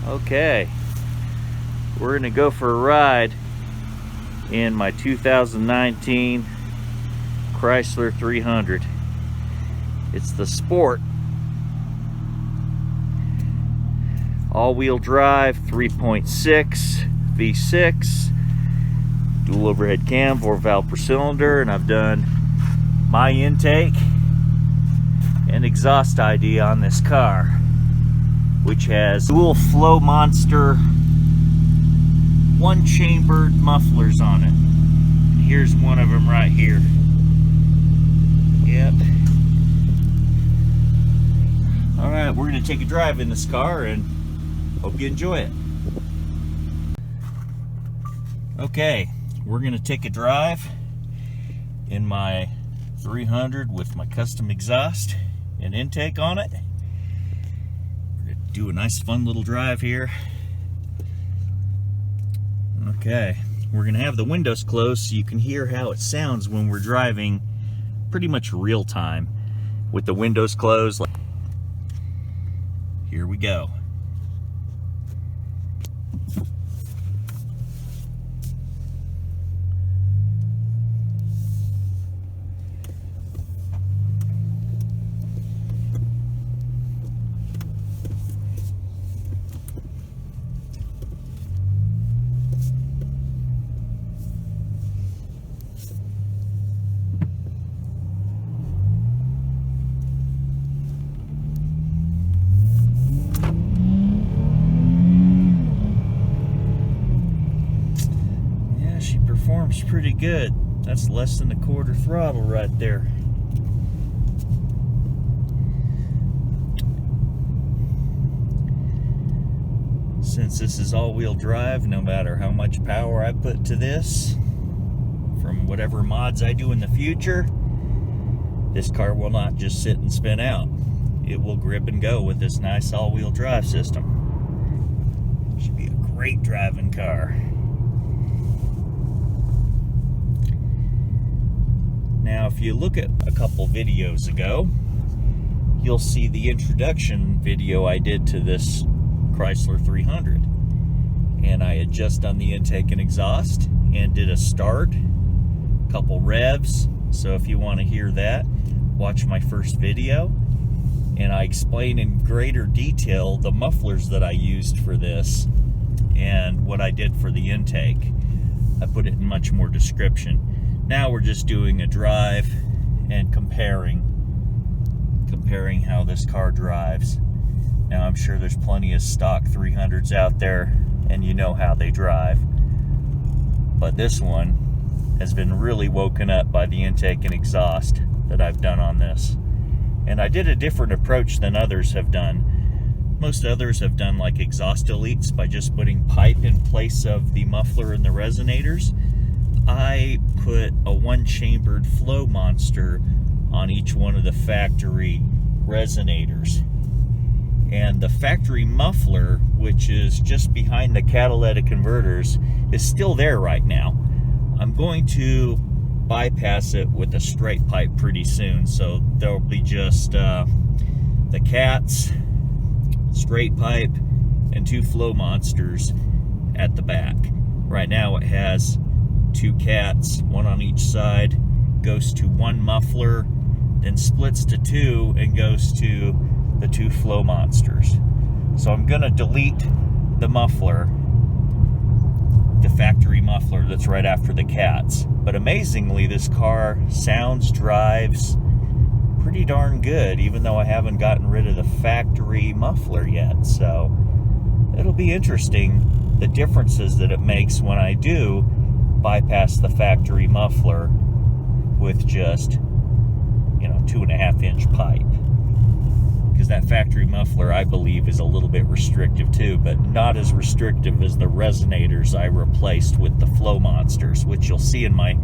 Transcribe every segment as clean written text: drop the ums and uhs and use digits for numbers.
Okay, we're gonna go for a ride in my 2019 Chrysler 300. It's the Sport. All-wheel drive, 3.6 V6, dual overhead cam, 4-valve per cylinder, and I've done my intake and exhaust ID on this car, which has dual Flow Monster 1-chambered mufflers on it. And here's one of them right here. Yep. Alright, we're going to take a drive in this car and hope you enjoy it. Okay, we're going to take a drive in my 300 with my custom exhaust and intake on it. We're going to do a nice fun little drive here. Okay, we're going to have the windows closed so you can hear how it sounds when we're driving pretty much real time with the windows closed. Here we go. Performs pretty good. That's less than a quarter throttle right there. Since this is all-wheel drive, no matter how much power I put to this from whatever mods I do in the future, this car will not just sit and spin out. It will grip and go with this nice all-wheel drive system. Should be a great driving car. Now, if you look at a couple videos ago, you'll see the introduction video I did to this Chrysler 300. And I had just done the intake and exhaust and did a start, a couple revs. So if you want to hear that, watch my first video. And I explain in greater detail the mufflers that I used for this and what I did for the intake. I put it in much more description. Now we're just doing a drive and comparing how this car drives. Now I'm sure there's plenty of stock 300s out there and you know how they drive. But this one has been really woken up by the intake and exhaust that I've done on this. And I did a different approach than others have done. Most others have done like exhaust deletes by just putting pipe in place of the muffler and the resonators. I put a 1-chambered Flow Monster on each one of the factory resonators. And the factory muffler, which is just behind the catalytic converters, is still there right now. I'm going to bypass it with a straight pipe pretty soon, so there'll be just the cats, straight pipe, and 2 Flow Monsters at the back. Right now it has 2 cats, 1 on each side, goes to 1 muffler, then splits to 2 and goes to the 2 Flow Monsters. So I'm gonna delete the muffler, the factory muffler that's right after the cats. But amazingly, this car sounds, drives pretty darn good, even though I haven't gotten rid of the factory muffler yet. So it'll be interesting, the differences that it makes when I do bypass the factory muffler with just, 2.5-inch pipe. Because that factory muffler, I believe, is a little bit restrictive too, but not as restrictive as the resonators I replaced with the Flow Monsters, which you'll see in my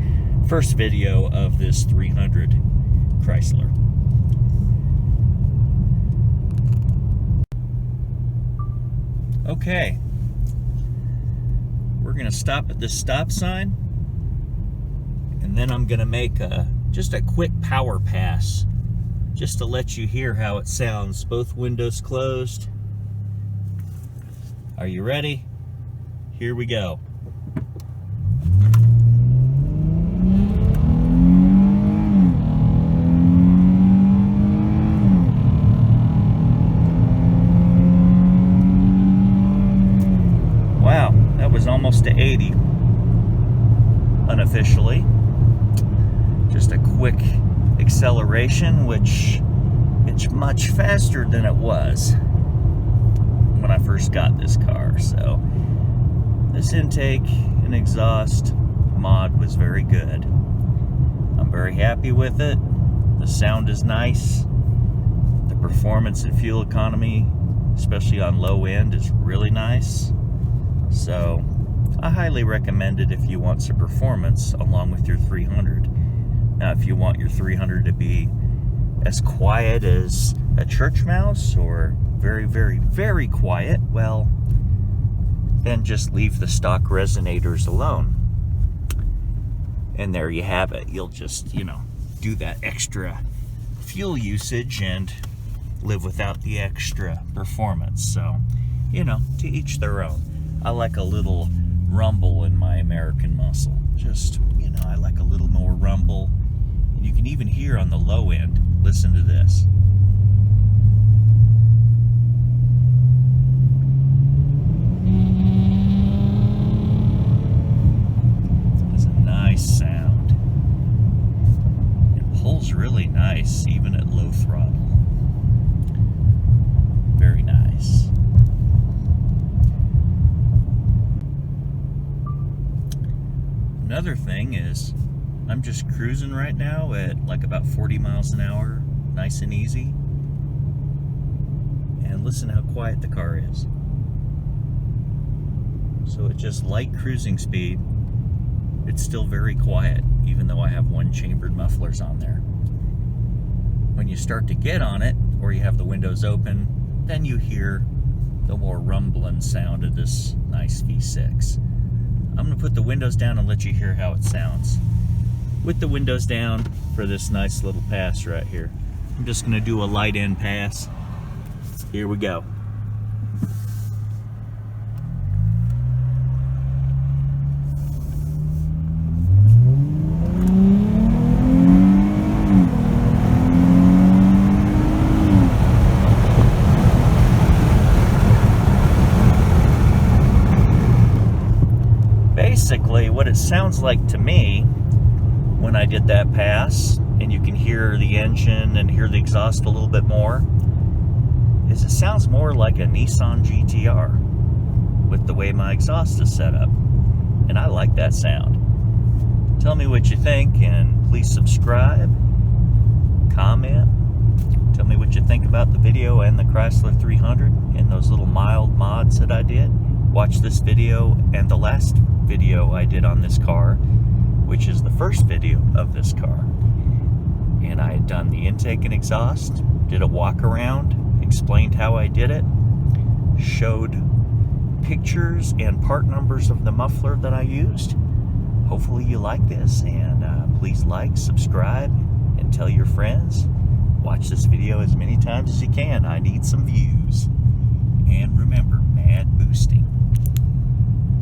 first video of this 300 Chrysler. Okay, we're gonna stop at this stop sign, and then I'm gonna make just a quick power pass, just to let you hear how it sounds. Both windows closed. Are you ready? Here we go. Wow, that was almost to 80 unofficially. Just a quick acceleration, which it's much faster than it was when I first got this car. So this intake and exhaust mod was very good. I'm very happy with it. The sound is nice. The performance and fuel economy, especially on low end, is really nice. So I highly recommend it if you want some performance along with your 300. Now, if you want your 300 to be as quiet as a church mouse or very, very, very quiet, well, then just leave the stock resonators alone. And there you have it. You'll just, do that extra fuel usage and live without the extra performance. So, to each their own. I like a little rumble in my American muscle. Just, I like a little more rumble. And you can even hear on the low end. Listen to this. It's a nice sound. It pulls really nice, even at low throttle. Very nice. Another thing is, I'm just cruising right now at like about 40 miles an hour, nice and easy. And listen how quiet the car is. So at just light cruising speed, it's still very quiet, even though I have one chambered mufflers on there. When you start to get on it, or you have the windows open, then you hear the more rumbling sound of this nice V6. I'm going to put the windows down and let you hear how it sounds. With the windows down for this nice little pass right here. I'm just going to do a light end pass. Here we go. Basically, what it sounds like to me when I did that pass, and you can hear the engine and hear the exhaust a little bit more, is it sounds more like a Nissan GTR with the way my exhaust is set up. And I like that sound. Tell me what you think, and please subscribe, comment, tell me what you think about the video and the Chrysler 300 and those little mild mods that I did. Watch this video and the last video I did on this car, which is the first video of this car. And I had done the intake and exhaust, did a walk around, explained how I did it, showed pictures and part numbers of the muffler that I used. Hopefully you like this, and please like, subscribe, and tell your friends. Watch this video as many times as you can. I need some views. And remember, mad boosting.